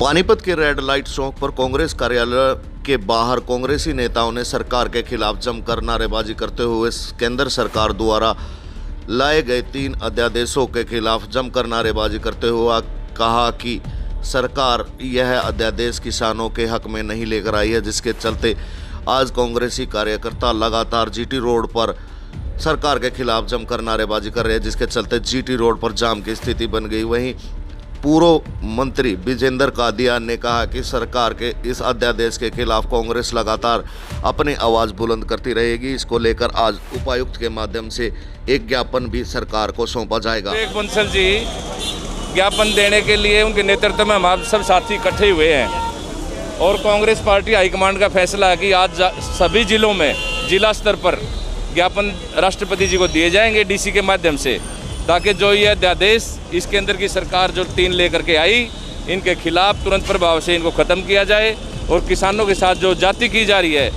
पानीपत के red light चौक पर कांग्रेस कार्यालय के बाहर कांग्रेसी नेताओं ने सरकार के खिलाफ जमकर नारेबाजी करते हुए केंद्र सरकार द्वारा लाए गए 3 अध्यादेशों के खिलाफ जमकर नारेबाजी करते हुए कहा कि सरकार यह अध्यादेश किसानों के हक में नहीं लेकर आई है, जिसके चलते आज कांग्रेसी कार्यकर्ता लगातार जीटी रोड पर सरकार के खिलाफ जमकर नारेबाजी कर रहे हैं, जिसके चलते जीटी रोड पर जाम की स्थिति बन गई। वहीं पूर्व मंत्री विजेंद्र कादियान ने कहा कि सरकार के इस अध्यादेश के खिलाफ कांग्रेस लगातार अपनी आवाज़ बुलंद करती रहेगी। इसको लेकर आज उपायुक्त के माध्यम से एक ज्ञापन भी सरकार को सौंपा जाएगा। विवेक बंसल जी ज्ञापन देने के लिए उनके नेतृत्व में हमारे सब साथी इकट्ठे हुए हैं और कांग्रेस पार्टी हाईकमांड का फैसला है कि आज सभी जिलों में जिला स्तर पर ज्ञापन राष्ट्रपति जी को दिए जाएंगे डीसी के माध्यम से, ताकि जो ये अध्यादेश इसके अंदर की सरकार जो 3 लेकर के आई, इनके खिलाफ तुरंत प्रभाव से इनको ख़त्म किया जाए और किसानों के साथ जो जाति की जा रही है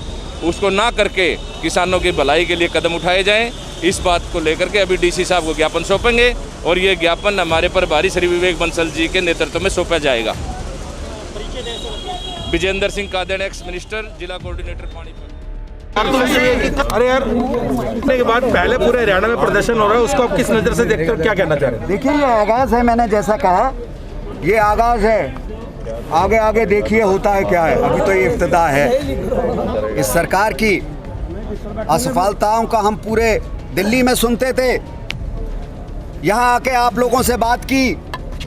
उसको ना करके किसानों की भलाई के लिए कदम उठाए जाएं। इस बात को लेकर के अभी डीसी साहब को ज्ञापन सौंपेंगे और ये ज्ञापन हमारे प्रभारी श्री विवेक बंसल जी के नेतृत्व में सौंपा जाएगा। विजेंद्र सिंह कादियान, एक्स मिनिस्टर, जिला कोऑर्डिनेटर पानीपत। अरे यार, के बाद पहले पूरे हरियाणा में प्रदर्शन हो रहा है, उसको आप किस नज़र से देखते हो, क्या कहना चाह रहे हैं? देखिए, ये आगाज है, मैंने जैसा कहा ये आगाज है, आगे आगे देखिए होता है क्या है। अभी तो ये इब्तिदा है। इस सरकार की असफलताओं का हम पूरे दिल्ली में सुनते थे। यहाँ आके आप लोगों से बात की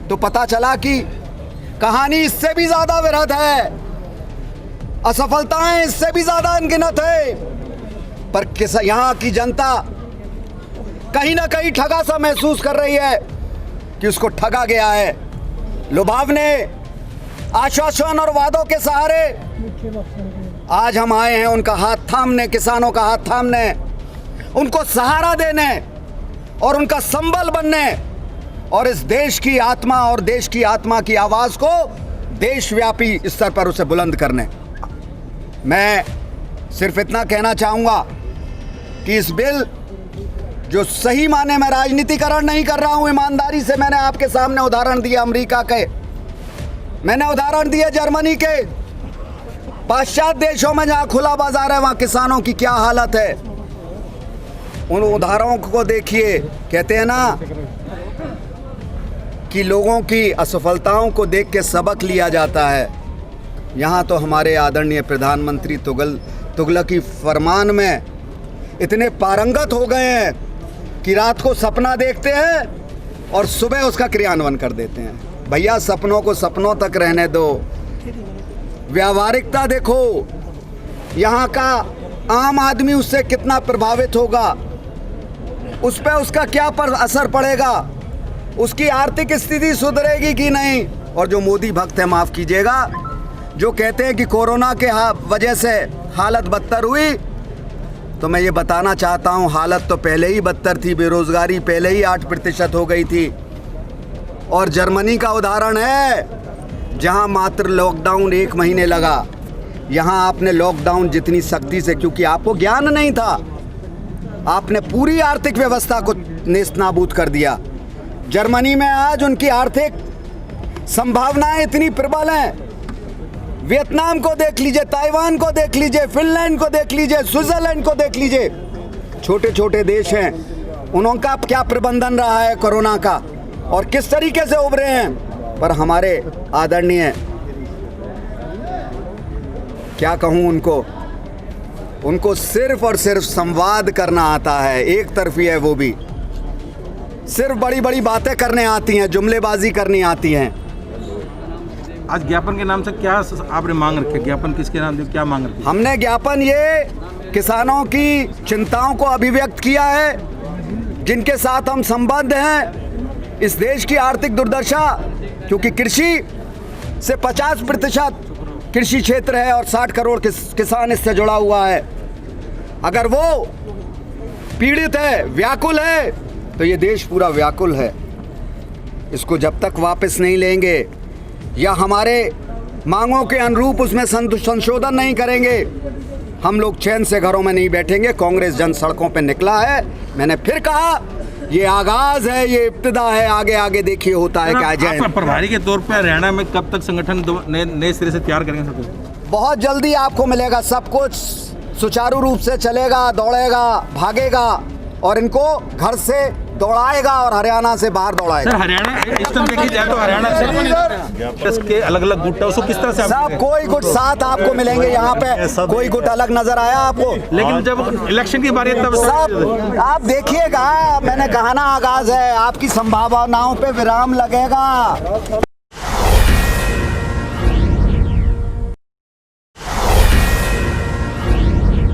तो पता चला कि कहानी इससे भी ज्यादा विरध है, असफलताएं इससे भी ज्यादा अनगिनत है। पर यहाँ की जनता कहीं ना कहीं ठगा सा महसूस कर रही है कि उसको ठगा गया है। लुभावने आश्वासन और वादों के सहारे आज हम आए हैं उनका हाथ थामने, किसानों का हाथ थामने, उनको सहारा देने और उनका संबल बनने और इस देश की आत्मा और देश की आत्मा की आवाज को देशव्यापी स्तर पर उसे बुलंद करने। मैं सिर्फ इतना कहना चाहूँगा कि इस बिल जो सही माने में राजनीतिकरण नहीं कर रहा हूँ, ईमानदारी से मैंने आपके सामने उदाहरण दिया अमेरिका के, मैंने उदाहरण दिया जर्मनी के, पाश्चात्य देशों में जहाँ खुला बाजार है वहाँ किसानों की क्या हालत है। उन उदाहरणों को देखिए। कहते हैं ना कि लोगों की असफलताओं को देख के सबक लिया जाता है। यहाँ तो हमारे आदरणीय प्रधानमंत्री तुगलकी फरमान में इतने पारंगत हो गए हैं कि रात को सपना देखते हैं और सुबह उसका क्रियान्वयन कर देते हैं। भैया, सपनों को सपनों तक रहने दो, व्यावहारिकता देखो। यहाँ का आम आदमी उससे कितना प्रभावित होगा, उस पर उसका क्या असर पड़ेगा, उसकी आर्थिक स्थिति सुधरेगी कि नहीं। और जो मोदी भक्त है, माफ़ कीजिएगा, जो कहते हैं कि कोरोना के वजह से हालत बदतर हुई, तो मैं ये बताना चाहता हूँ हालत तो पहले ही बदतर थी। बेरोज़गारी पहले ही 8% हो गई थी। और जर्मनी का उदाहरण है जहाँ मात्र लॉकडाउन 1 महीने लगा, यहाँ आपने लॉकडाउन जितनी सख्ती से, क्योंकि आपको ज्ञान नहीं था, आपने पूरी आर्थिक व्यवस्था को नेस्तनाबूद कर दिया। जर्मनी में आज उनकी आर्थिक संभावनाएं इतनी प्रबल हैं। वियतनाम को देख लीजिए, ताइवान को देख लीजिए, फिनलैंड को देख लीजिए, स्विट्जरलैंड को देख लीजिए। छोटे छोटे देश हैं, उनका क्या प्रबंधन रहा है कोरोना का और किस तरीके से उभरे हैं। पर हमारे आदरणीय, क्या कहूँ उनको सिर्फ और सिर्फ संवाद करना आता है, एक तरफी है वो भी। सिर्फ बड़ी बड़ी बातें करने आती हैं, जुमलेबाजी करनी आती हैं। आज ज्ञापन के नाम से क्या आपने मांग रखी? ज्ञापन किसके नाम से क्या मांग रखी? हमने ज्ञापन ये किसानों की चिंताओं को अभिव्यक्त किया है, जिनके साथ हम संबद्ध हैं। इस देश की आर्थिक दुर्दशा, क्योंकि कृषि से 50% कृषि क्षेत्र है और 60 करोड़ किसान इससे जुड़ा हुआ है। अगर वो पीड़ित है, व्याकुल है, तो ये देश पूरा व्याकुल है। इसको जब तक वापस नहीं लेंगे या हमारे मांगों के अनुरूप उसमें संशोधन नहीं करेंगे, हम लोग चैन से घरों में नहीं बैठेंगे। कांग्रेस जन सड़कों पर निकला है। मैंने फिर कहा ये आगाज है, ये इब्तिदा है, आगे आगे देखिए होता है क्या। जय आप प्रभारी के तौर पे हरियाणा में कब तक संगठन नए सिरे से तैयार करेंगे सब कुछ? बहुत जल्दी आपको मिलेगा, सब कुछ सुचारू रूप से चलेगा, दौड़ेगा, भागेगा और इनको घर से दौड़ाएगा और हरियाणा से बाहर दौड़ाएगा। सर हरियाणा इस तरह देखी जाए तो हरियाणा से के अलग अलग गुट है, उसको किस तरह से सब कोई गुट साथ आपको मिलेंगे यहाँ पे, कोई गुट अलग नजर आया आपको? लेकिन जब इलेक्शन की बारी है तब सब आप देखिएगा, मैंने कहा ना आगाज है, आपकी संभावनाओं पे विराम लगेगा।